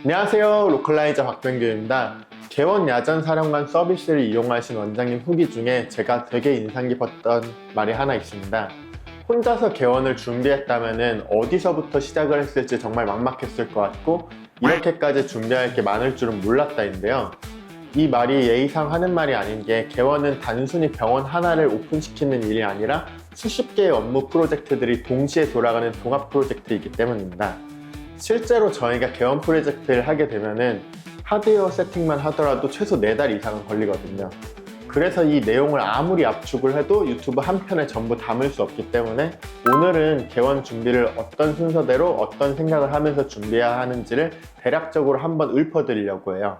안녕하세요, 로컬라이저 박병규입니다. 개원 야전 사령관 서비스를 이용하신 원장님 후기 중에 제가 되게 인상 깊었던 말이 하나 있습니다. 혼자서 개원을 준비했다면 어디서부터 시작을 했을지 정말 막막했을 것 같고 이렇게까지 준비할 게 많을 줄은 몰랐다인데요. 이 말이 예의상 하는 말이 아닌 게 개원은 단순히 병원 하나를 오픈시키는 일이 아니라 수십 개의 업무 프로젝트들이 동시에 돌아가는 종합 프로젝트이기 때문입니다. 실제로 저희가 개원 프로젝트를 하게 되면은 하드웨어 세팅만 하더라도 최소 4달 이상은 걸리거든요. 그래서 이 내용을 아무리 압축을 해도 유튜브 한 편에 전부 담을 수 없기 때문에 오늘은 개원 준비를 어떤 순서대로 어떤 생각을 하면서 준비해야 하는지를 대략적으로 한번 읊어드리려고 해요.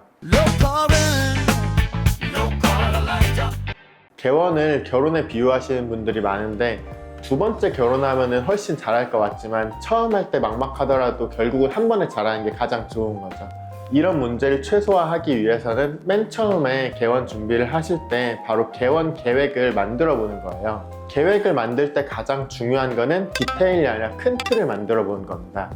개원을 결혼에 비유하시는 분들이 많은데 두 번째 결혼하면 훨씬 잘할 것 같지만 처음 할 때 막막하더라도 결국은 한 번에 잘하는 게 가장 좋은 거죠. 이런 문제를 최소화하기 위해서는 맨 처음에 개원 준비를 하실 때 바로 개원 계획을 만들어 보는 거예요. 계획을 만들 때 가장 중요한 거는 디테일이 아니라 큰 틀을 만들어 보는 겁니다.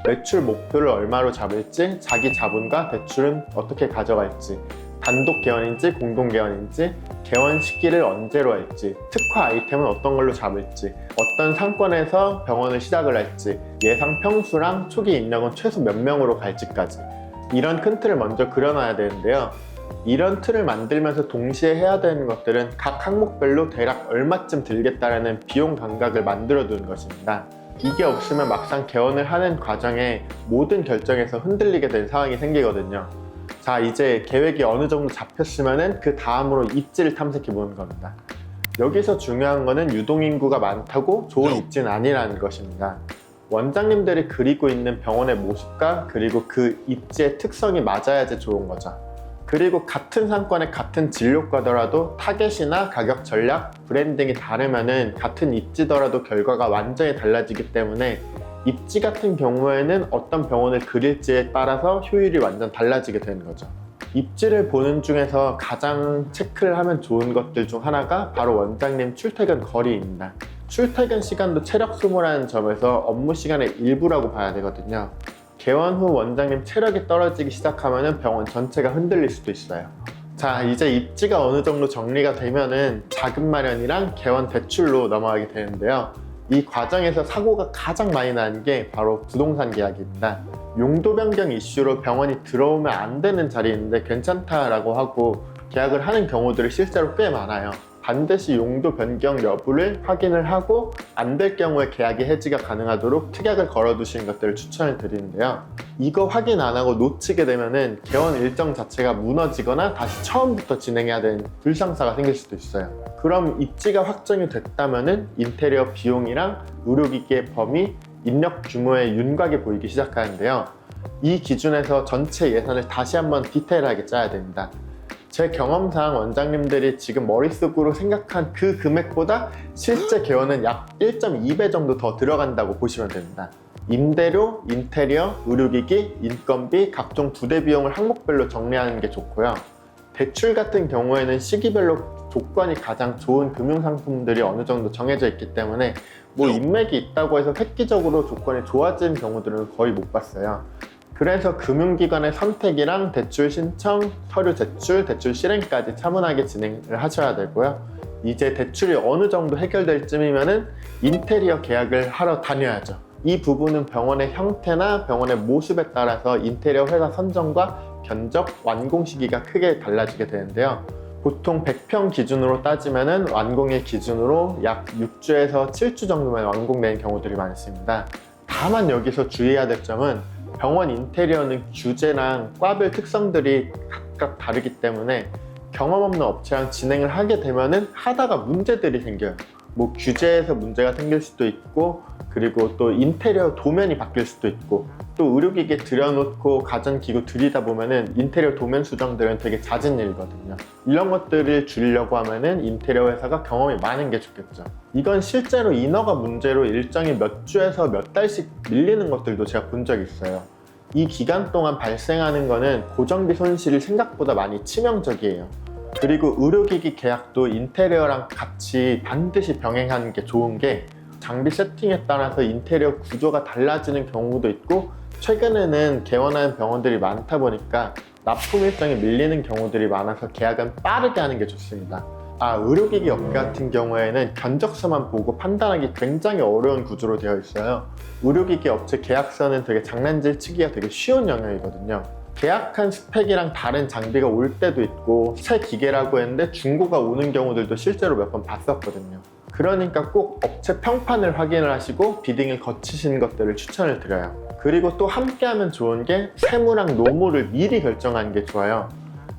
매출 목표를 얼마로 잡을지, 자기 자본과 대출은 어떻게 가져갈지, 단독 개원인지 공동 개원인지, 개원 시기를 언제로 할지, 특화 아이템은 어떤 걸로 잡을지, 어떤 상권에서 병원을 시작을 할지, 예상 평수랑 초기 인력은 최소 몇 명으로 갈지까지 이런 큰 틀을 먼저 그려놔야 되는데요. 이런 틀을 만들면서 동시에 해야 되는 것들은 각 항목별로 대략 얼마쯤 들겠다라는 비용 감각을 만들어 두는 것입니다. 이게 없으면 막상 개원을 하는 과정에 모든 결정에서 흔들리게 된 상황이 생기거든요. 자, 이제 계획이 어느 정도 잡혔으면 그 다음으로 입지를 탐색해 보는 겁니다. 여기서 중요한 거는 유동인구가 많다고 좋은 입지는 아니라는 것입니다. 원장님들이 그리고 있는 병원의 모습과 그리고 그 입지의 특성이 맞아야지 좋은 거죠. 그리고 같은 상권의 같은 진료과더라도 타겟이나 가격 전략, 브랜딩이 다르면은 같은 입지더라도 결과가 완전히 달라지기 때문에 입지 같은 경우에는 어떤 병원을 그릴지에 따라서 효율이 완전 달라지게 되는 거죠. 입지를 보는 중에서 가장 체크를 하면 좋은 것들 중 하나가 바로 원장님 출퇴근 거리입니다. 출퇴근 시간도 체력 소모라는 점에서 업무 시간의 일부라고 봐야 되거든요. 개원 후 원장님 체력이 떨어지기 시작하면 병원 전체가 흔들릴 수도 있어요. 자, 이제 입지가 어느 정도 정리가 되면은 자금 마련이랑 개원 대출로 넘어가게 되는데요. 이 과정에서 사고가 가장 많이 나는 게 바로 부동산 계약입니다. 용도 변경 이슈로 병원이 들어오면 안 되는 자리인데 괜찮다라고 하고 계약을 하는 경우들이 실제로 꽤 많아요. 반드시 용도 변경 여부를 확인을 하고 안 될 경우에 계약이 해지가 가능하도록 특약을 걸어두시는 것들을 추천을 드리는데요. 이거 확인 안 하고 놓치게 되면은 개원 일정 자체가 무너지거나 다시 처음부터 진행해야 되는 불상사가 생길 수도 있어요. 그럼 입지가 확정이 됐다면은 인테리어 비용이랑 의료기기의 범위, 인력 규모의 윤곽이 보이기 시작하는데요. 이 기준에서 전체 예산을 다시 한번 디테일하게 짜야 됩니다. 제 경험상 원장님들이 지금 머릿속으로 생각한 그 금액보다 실제 개원은 약 1.2배 정도 더 들어간다고 보시면 됩니다. 임대료, 인테리어, 의료기기, 인건비, 각종 부대 비용을 항목별로 정리하는 게 좋고요. 대출 같은 경우에는 시기별로 조건이 가장 좋은 금융상품들이 어느 정도 정해져 있기 때문에 뭐 인맥이 있다고 해서 획기적으로 조건이 좋아지는 경우들은 거의 못 봤어요. 그래서 금융기관의 선택이랑 대출 신청, 서류 제출, 대출 실행까지 차분하게 진행을 하셔야 되고요. 이제 대출이 어느 정도 해결될 쯤이면은 인테리어 계약을 하러 다녀야죠. 이 부분은 병원의 형태나 병원의 모습에 따라서 인테리어 회사 선정과 견적, 완공 시기가 크게 달라지게 되는데요. 보통 100평 기준으로 따지면은 완공일 기준으로 약 6주에서 7주 정도만 완공되는 경우들이 많습니다. 다만 여기서 주의해야 될 점은 병원 인테리어는 규제랑 과별 특성들이 각각 다르기 때문에 경험 없는 업체랑 진행을 하게 되면은 하다가 문제들이 생겨요. 뭐 규제에서 문제가 생길 수도 있고, 그리고 또 인테리어 도면이 바뀔 수도 있고, 또 의료기기 들여놓고 가전기구 들이다 보면은 인테리어 도면 수정들은 되게 잦은 일이거든요. 이런 것들을 줄이려고 하면은 인테리어 회사가 경험이 많은 게 좋겠죠. 이건 실제로 인허가 문제로 일정이 몇 주에서 몇 달씩 밀리는 것들도 제가 본 적이 있어요. 이 기간 동안 발생하는 거는 고정비 손실이 생각보다 많이 치명적이에요. 그리고 의료기기 계약도 인테리어랑 같이 반드시 병행하는 게 좋은 게 장비 세팅에 따라서 인테리어 구조가 달라지는 경우도 있고 최근에는 개원하는 병원들이 많다 보니까 납품 일정이 밀리는 경우들이 많아서 계약은 빠르게 하는 게 좋습니다. 의료기기 업계 같은 경우에는 견적서만 보고 판단하기 굉장히 어려운 구조로 되어 있어요. 의료기기 업체 계약서는 되게 장난질 치기가 되게 쉬운 영역이거든요. 계약한 스펙이랑 다른 장비가 올 때도 있고 새 기계라고 했는데 중고가 오는 경우들도 실제로 몇 번 봤었거든요. 그러니까 꼭 업체 평판을 확인을 하시고 비딩을 거치시는 것들을 추천을 드려요. 그리고 또 함께 하면 좋은 게 세무랑 노무를 미리 결정하는 게 좋아요.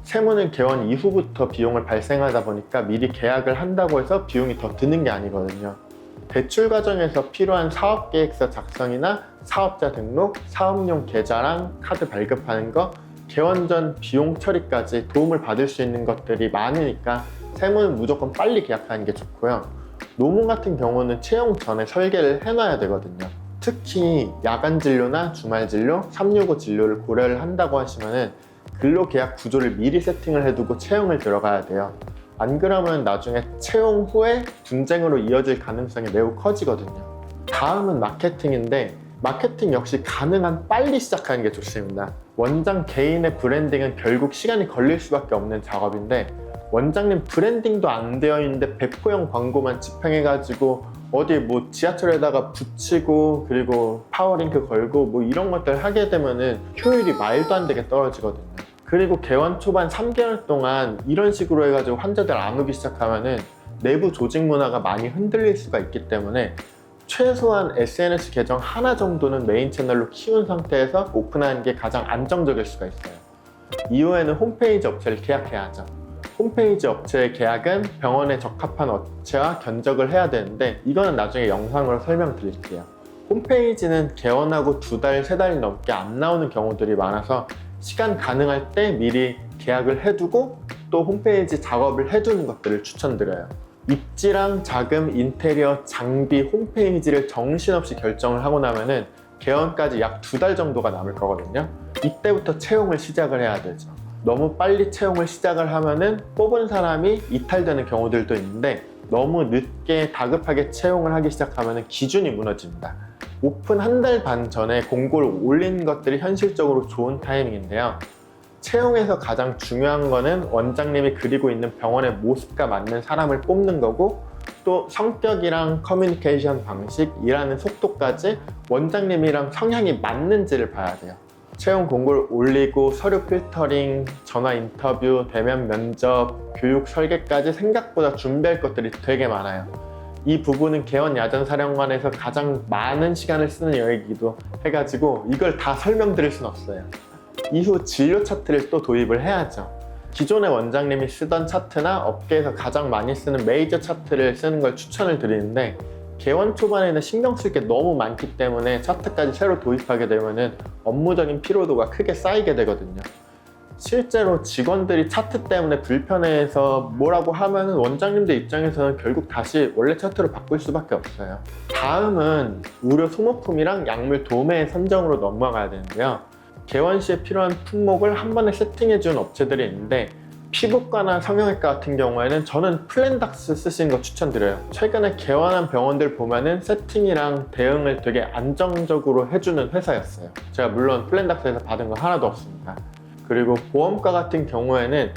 세무는 개원 이후부터 비용을 발생하다 보니까 미리 계약을 한다고 해서 비용이 더 드는 게 아니거든요. 대출 과정에서 필요한 사업계획서 작성이나 사업자 등록, 사업용 계좌랑 카드 발급하는 거, 개원 전 비용 처리까지 도움을 받을 수 있는 것들이 많으니까 세무는 무조건 빨리 계약하는 게 좋고요. 노무 같은 경우는 채용 전에 설계를 해놔야 되거든요. 특히 야간 진료나 주말 진료, 365 진료를 고려를 한다고 하시면은 근로계약 구조를 미리 세팅을 해두고 채용을 들어가야 돼요. 안 그러면 나중에 채용 후에 분쟁으로 이어질 가능성이 매우 커지거든요. 다음은 마케팅인데 마케팅 역시 가능한 빨리 시작하는 게 좋습니다. 원장 개인의 브랜딩은 결국 시간이 걸릴 수밖에 없는 작업인데 원장님 브랜딩도 안 되어 있는데 배포형 광고만 집행해가지고 어디 뭐 지하철에다가 붙이고 그리고 파워링크 걸고 뭐 이런 것들 하게 되면은 효율이 말도 안 되게 떨어지거든요. 그리고 개원 초반 3개월 동안 이런 식으로 해가지고 환자들 안 오기 시작하면은 내부 조직 문화가 많이 흔들릴 수가 있기 때문에 최소한 SNS 계정 하나 정도는 메인 채널로 키운 상태에서 오픈하는 게 가장 안정적일 수가 있어요. 이후에는 홈페이지 업체를 계약해야 하죠. 홈페이지 업체의 계약은 병원에 적합한 업체와 견적을 해야 되는데 이거는 나중에 영상으로 설명드릴게요. 홈페이지는 개원하고 2달, 3달이 넘게 안 나오는 경우들이 많아서 시간 가능할 때 미리 계약을 해두고 또 홈페이지 작업을 해두는 것들을 추천드려요. 입지랑 자금, 인테리어, 장비, 홈페이지를 정신없이 결정을 하고 나면은 개원까지 약 2달 정도가 남을 거거든요. 이때부터 채용을 시작을 해야 되죠. 너무 빨리 채용을 시작을 하면은 뽑은 사람이 이탈되는 경우들도 있는데 너무 늦게 다급하게 채용을 하기 시작하면은 기준이 무너집니다. 오픈 1달 반 전에 공고를 올린 것들이 현실적으로 좋은 타이밍인데요. 채용에서 가장 중요한 거는 원장님이 그리고 있는 병원의 모습과 맞는 사람을 뽑는 거고 또 성격이랑 커뮤니케이션 방식, 일하는 속도까지 원장님이랑 성향이 맞는지를 봐야 돼요. 채용 공고를 올리고 서류 필터링, 전화 인터뷰, 대면 면접, 교육 설계까지 생각보다 준비할 것들이 되게 많아요. 이 부분은 개원 야전사령관에서 가장 많은 시간을 쓰는 영역이기도 해가지고 이걸 다 설명드릴 순 없어요. 이후 진료 차트를 또 도입을 해야죠. 기존의 원장님이 쓰던 차트나 업계에서 가장 많이 쓰는 메이저 차트를 쓰는 걸 추천을 드리는데 개원 초반에는 신경 쓸 게 너무 많기 때문에 차트까지 새로 도입하게 되면은 업무적인 피로도가 크게 쌓이게 되거든요. 실제로 직원들이 차트 때문에 불편해서 뭐라고 하면은 원장님들 입장에서는 결국 다시 원래 차트로 바꿀 수밖에 없어요. 다음은 의료 소모품이랑 약물 도매 선정으로 넘어가야 되는데요. 개원 시에 필요한 품목을 한 번에 세팅해 준 업체들이 있는데 피부과나 성형외과 같은 경우에는 저는 플랜닥스 쓰시는 거 추천드려요. 최근에 개원한 병원들 보면은 세팅이랑 대응을 되게 안정적으로 해주는 회사였어요. 제가 물론 플랜닥스에서 받은 건 하나도 없습니다. 그리고 보험과 같은 경우에는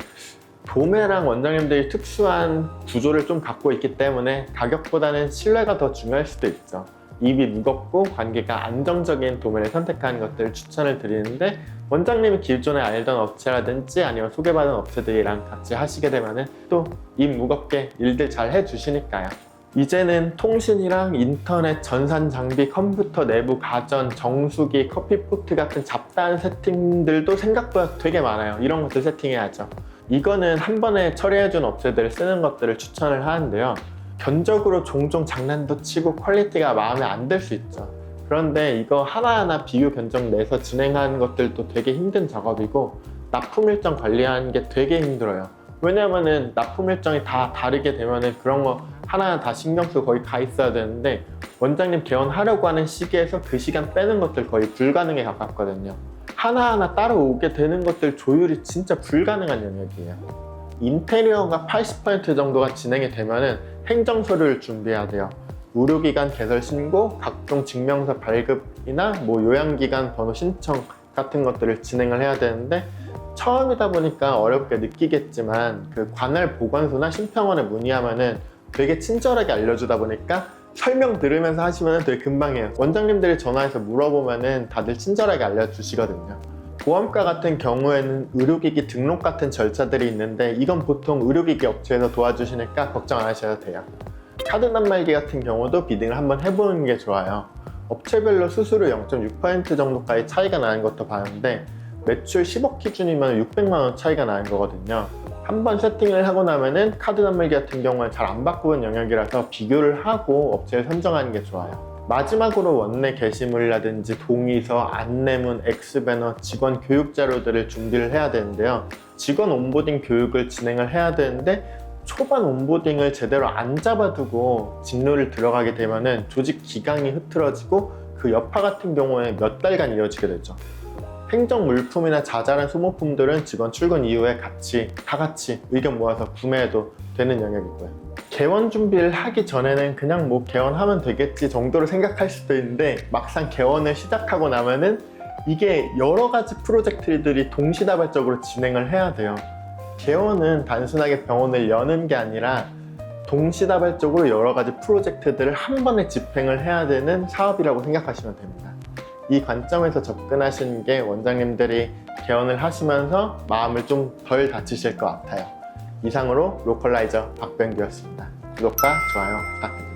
도매랑 원장님들이 특수한 구조를 좀 갖고 있기 때문에 가격보다는 신뢰가 더 중요할 수도 있죠. 입이 무겁고 관계가 안정적인 도매를 선택하는 것들을 추천을 드리는데 원장님이 기존에 알던 업체라든지 아니면 소개받은 업체들이랑 같이 하시게 되면은 또 입 무겁게 일들 잘 해주시니까요. 이제는 통신이랑 인터넷, 전산 장비, 컴퓨터 내부 가전, 정수기, 커피포트 같은 잡다한 세팅들도 생각보다 되게 많아요. 이런 것들 세팅해야죠. 이거는 한 번에 처리해준 업체들 쓰는 것들을 추천을 하는데요. 견적으로 종종 장난도 치고 퀄리티가 마음에 안 들 수 있죠. 그런데 이거 하나하나 비교 견적 내서 진행하는 것들도 되게 힘든 작업이고 납품 일정 관리하는 게 되게 힘들어요. 왜냐면은 납품 일정이 다 다르게 되면은 그런 거 하나하나 다 신경 쓰고 거의 가 있어야 되는데 원장님 개원하려고 하는 시기에서 그 시간 빼는 것들 거의 불가능에 가깝거든요. 하나하나 따로 오게 되는 것들 조율이 진짜 불가능한 영역이에요. 인테리어가 80% 정도가 진행이 되면은 행정서류를 준비해야 돼요. 의료기관 개설 신고, 각종 증명서 발급 신청이나 뭐 요양기간 번호 신청 같은 것들을 진행을 해야 되는데, 처음이다 보니까 어렵게 느끼겠지만 그 관할 보건소나 심평원에 문의하면은 되게 친절하게 알려주다 보니까 설명 들으면서 하시면 되게 금방 해요. 원장님들이 전화해서 물어보면은 다들 친절하게 알려주시거든요. 보험가 같은 경우에는 의료기기 등록 같은 절차들이 있는데, 이건 보통 의료기기 업체에서 도와주시니까 걱정 안 하셔도 돼요. 카드 단말기 같은 경우도 비딩을 한번 해보는 게 좋아요. 업체별로 수수료 0.6% 정도까지 차이가 나는 것도 봤는데, 매출 10억 기준이면 600만 원 차이가 나는 거거든요. 한번 세팅을 하고 나면은 카드 단말기 같은 경우는 잘 안 바꾸는 영역이라서 비교를 하고 업체를 선정하는 게 좋아요. 마지막으로 원내 게시물이라든지 동의서, 안내문, X배너, 직원 교육 자료들을 준비를 해야 되는데요. 직원 온보딩 교육을 진행을 해야 되는데, 초반 온보딩을 제대로 안 잡아두고 직무를 들어가게 되면은 조직 기강이 흐트러지고 그 여파 같은 경우에 몇 달간 이어지게 되죠. 행정 물품이나 자잘한 소모품들은 직원 출근 이후에 다 같이 의견 모아서 구매해도 되는 영역이고요. 개원 준비를 하기 전에는 그냥 뭐 개원하면 되겠지 정도로 생각할 수도 있는데, 막상 개원을 시작하고 나면은 이게 여러 가지 프로젝트들이 동시다발적으로 진행을 해야 돼요. 개원은 단순하게 병원을 여는 게 아니라 동시다발적으로 여러 가지 프로젝트들을 한 번에 집행을 해야 되는 사업이라고 생각하시면 됩니다. 이 관점에서 접근하시는 게 원장님들이 개원을 하시면서 마음을 좀 덜 다치실 것 같아요. 이상으로 로컬라이저 박병규였습니다. 구독과 좋아요 부탁드립니다.